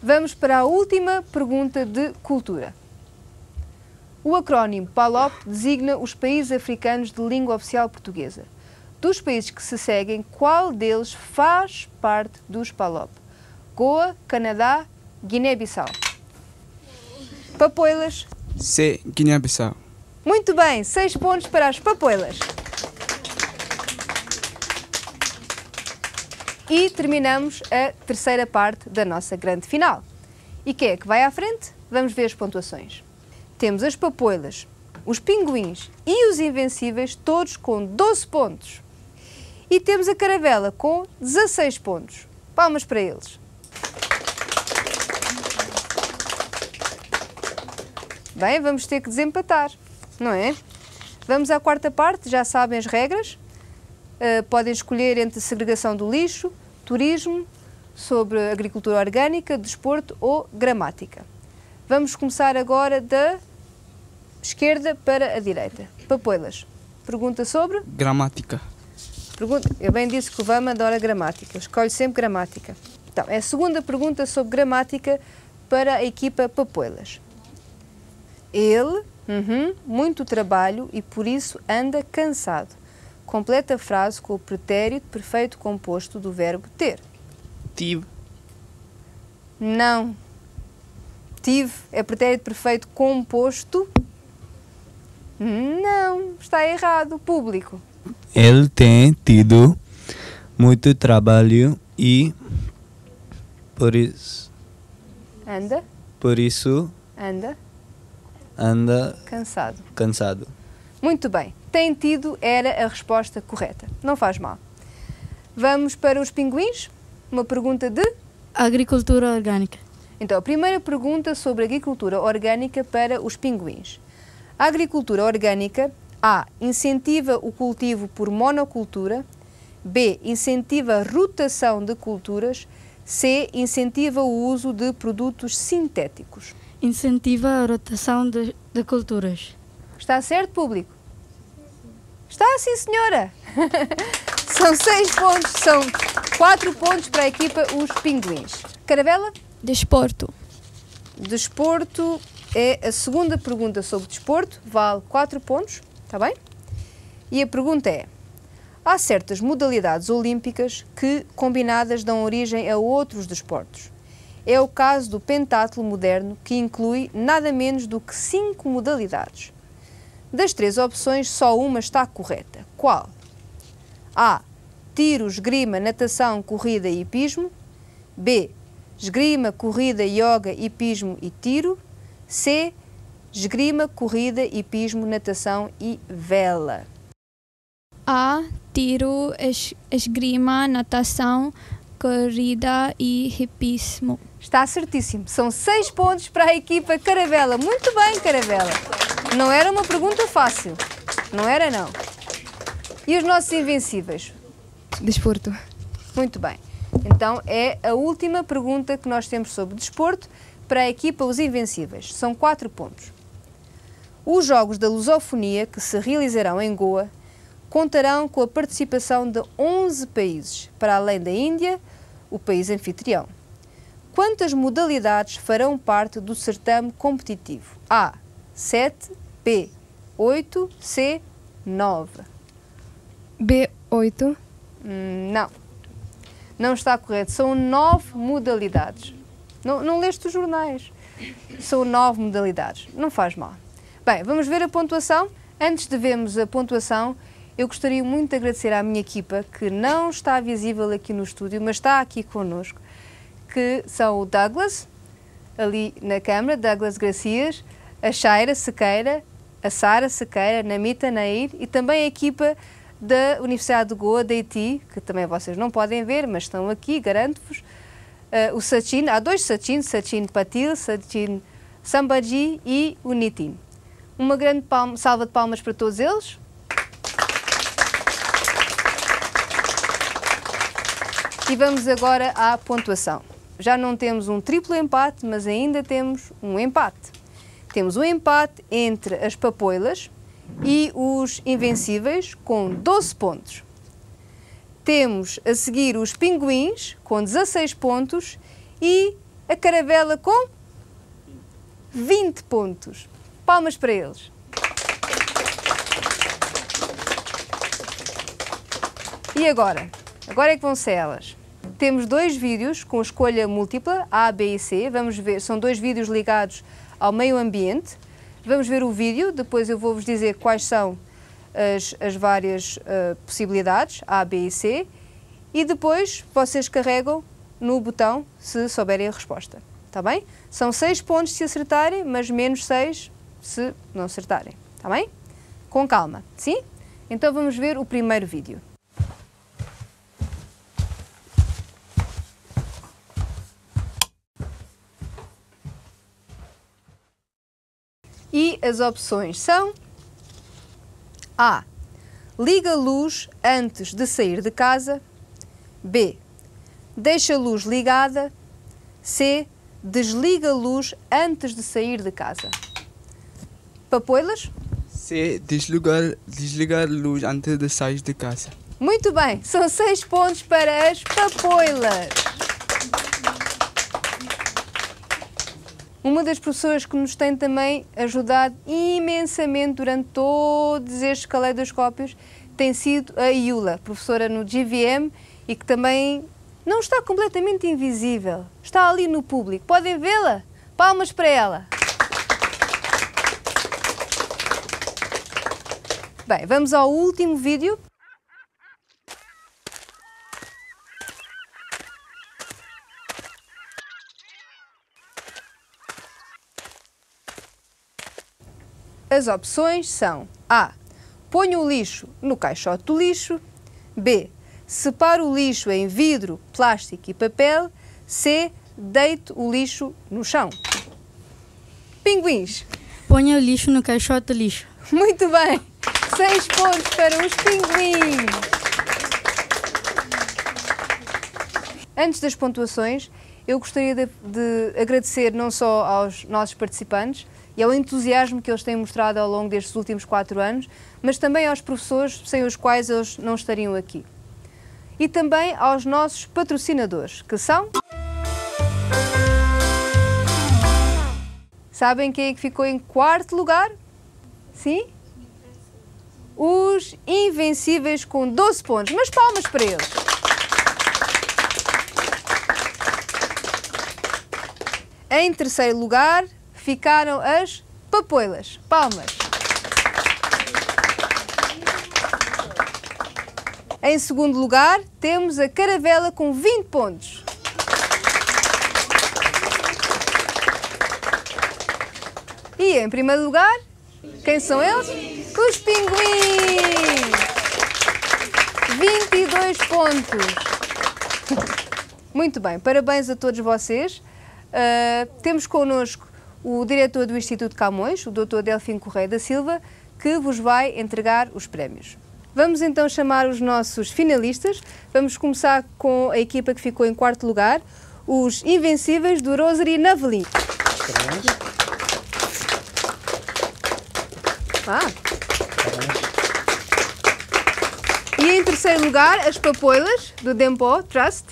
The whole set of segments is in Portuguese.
Vamos para a última pergunta de cultura. O acrónimo PALOP designa os países africanos de língua oficial portuguesa. Dos países que se seguem, qual deles faz parte dos PALOP? Goa, Canadá, Guiné-Bissau. Papoilas. C. Guiné-Bissau. Muito bem, 6 pontos para as papoilas. E terminamos a terceira parte da nossa grande final. E quem é que vai à frente? Vamos ver as pontuações. Temos as papoilas, os pinguins e os invencíveis, todos com 12 pontos. E temos a caravela com 16 pontos. Palmas para eles. Bem, vamos ter que desempatar, não é? Vamos à quarta parte, já sabem as regras. Podem escolher entre segregação do lixo, turismo, sobre agricultura orgânica, desporto ou gramática. Vamos começar agora da esquerda para a direita. Papoilas, pergunta sobre? Gramática. Eu bem disse que o Vama adora gramática, escolhe sempre gramática. Então, é a segunda pergunta sobre gramática para a equipa Papoilas. Ele, muito trabalho e por isso anda cansado. Completa a frase com o pretérito perfeito composto do verbo ter. Tive. Não. Tive é pretérito perfeito composto? Não, está errado. Público. Ele tem tido muito trabalho e por isso anda cansado. Muito bem. Tem tido era a resposta correta. Não faz mal. Vamos para os pinguins. Uma pergunta de? Agricultura orgânica. Então, a primeira pergunta sobre agricultura orgânica para os pinguins. A agricultura orgânica, A. Incentiva o cultivo por monocultura. B. Incentiva a rotação de culturas. C. Incentiva o uso de produtos sintéticos. Incentiva a rotação de culturas. Está certo, público? Está, sim, senhora. São 6 pontos, são 4 pontos para a equipa Os Pinguins. Caravela? Desporto. Desporto é a segunda pergunta sobre desporto, vale 4 pontos, está bem? E a pergunta é: há certas modalidades olímpicas que, combinadas, dão origem a outros desportos. É o caso do pentatlo moderno, que inclui nada menos do que 5 modalidades. Das 3 opções, só uma está correta. Qual? A. Tiro, esgrima, natação, corrida e hipismo. B. Esgrima, corrida, yoga, hipismo e tiro. C. Esgrima, corrida, hipismo, natação e vela. A. Tiro, esgrima, natação, corrida e hipismo. Está certíssimo. São 6 pontos para a equipa Caravela. Muito bem, Caravela. Não era uma pergunta fácil. Não era, não. E os nossos invencíveis? Desporto. Muito bem. Então, é a última pergunta que nós temos sobre desporto para a equipa Os Invencíveis. São 4 pontos. Os Jogos da Lusofonia, que se realizarão em Goa, contarão com a participação de 11 países, para além da Índia, o país anfitrião. Quantas modalidades farão parte do certame competitivo? A. 7, B. 8, C. 9. B. 8. Não. Não está correto. São 9 modalidades. Não leste os jornais. São 9 modalidades. Não faz mal. Bem, vamos ver a pontuação. Antes de vermos a pontuação, eu gostaria muito de agradecer à minha equipa, que não está visível aqui no estúdio, mas está aqui connosco, que são o Douglas, ali na câmara, Douglas Gracias, a Shaira Sequeira, a Sara Sequeira, Namita Nair e também a equipa da Universidade de Goa, da IT, que também vocês não podem ver, mas estão aqui, garanto-vos. O Sachin, há 2 Sachin, Sachin Patil, Sachin Sambaji e o Nitin. Uma grande salva de palmas para todos eles. E vamos agora à pontuação. Já não temos um triplo empate, mas ainda temos um empate. Temos um empate entre as papoilas e os invencíveis, com 12 pontos. Temos a seguir os pinguins, com 16 pontos, e a caravela com 20 pontos. Palmas para eles. E agora? Agora é que vão ser elas. Temos 2 vídeos com escolha múltipla, A, B e C. Vamos ver, são 2 vídeos ligados ao meio ambiente. Vamos ver o vídeo, depois eu vou-vos dizer quais são as várias possibilidades, A, B e C. E depois vocês carregam no botão se souberem a resposta. Está bem? São 6 pontos se acertarem, mas menos 6 se não acertarem. Está bem? Com calma. Sim? Então vamos ver o primeiro vídeo. E as opções são: A. Liga a luz antes de sair de casa. B. Deixa a luz ligada. C. Desliga a luz antes de sair de casa. Papoilas? C. Desligar a luz antes de sair de casa. Muito bem, são 6 pontos para as papoilas. Uma das professoras que nos tem também ajudado imensamente durante todos estes caleidoscópios tem sido a Iula, professora no GVM, e que também não está completamente invisível, está ali no público. Podem vê-la? Palmas para ela. Bem, vamos ao último vídeo. As opções são: A. Ponha o lixo no caixote do lixo. B. Separe o lixo em vidro, plástico e papel. C. Deite o lixo no chão. Pinguins. Ponha o lixo no caixote de lixo. Muito bem. 6 pontos para os pinguins. Antes das pontuações, eu gostaria de agradecer não só aos nossos participantes e ao entusiasmo que eles têm mostrado ao longo destes últimos 4 anos, mas também aos professores sem os quais eles não estariam aqui. E também aos nossos patrocinadores, que são... Sabem quem é que ficou em 4º lugar? Sim? Os Invencíveis com 12 pontos, mas palmas para eles. Em 3º lugar ficaram as papoilas. Palmas. Em 2º lugar temos a caravela com 20 pontos. E em 1º lugar, quem são eles? Os pinguins! 22 pontos. Muito bem, parabéns a todos vocês. Temos connosco o diretor do Instituto Camões, o Dr. Delfim Correia da Silva, que vos vai entregar os prémios. Vamos então chamar os nossos finalistas. Vamos começar com a equipa que ficou em 4º lugar, os Invencíveis do Rosary Navelim. E em 3º lugar, as papoilas do Dempo Trust.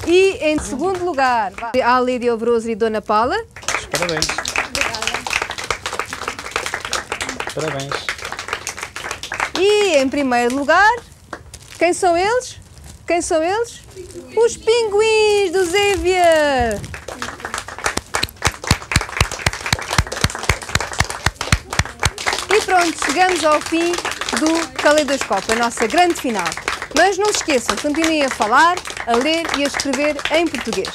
E em 2º lugar, a Lady of Rosary e Dona Paula. Parabéns. Parabéns. E em 1º lugar, quem são eles? Quem são eles? Os pinguins do Xavier. E pronto, chegamos ao fim do caleidoscópio, a nossa grande final. Mas não se esqueçam, continuem a falar, a ler e a escrever em português.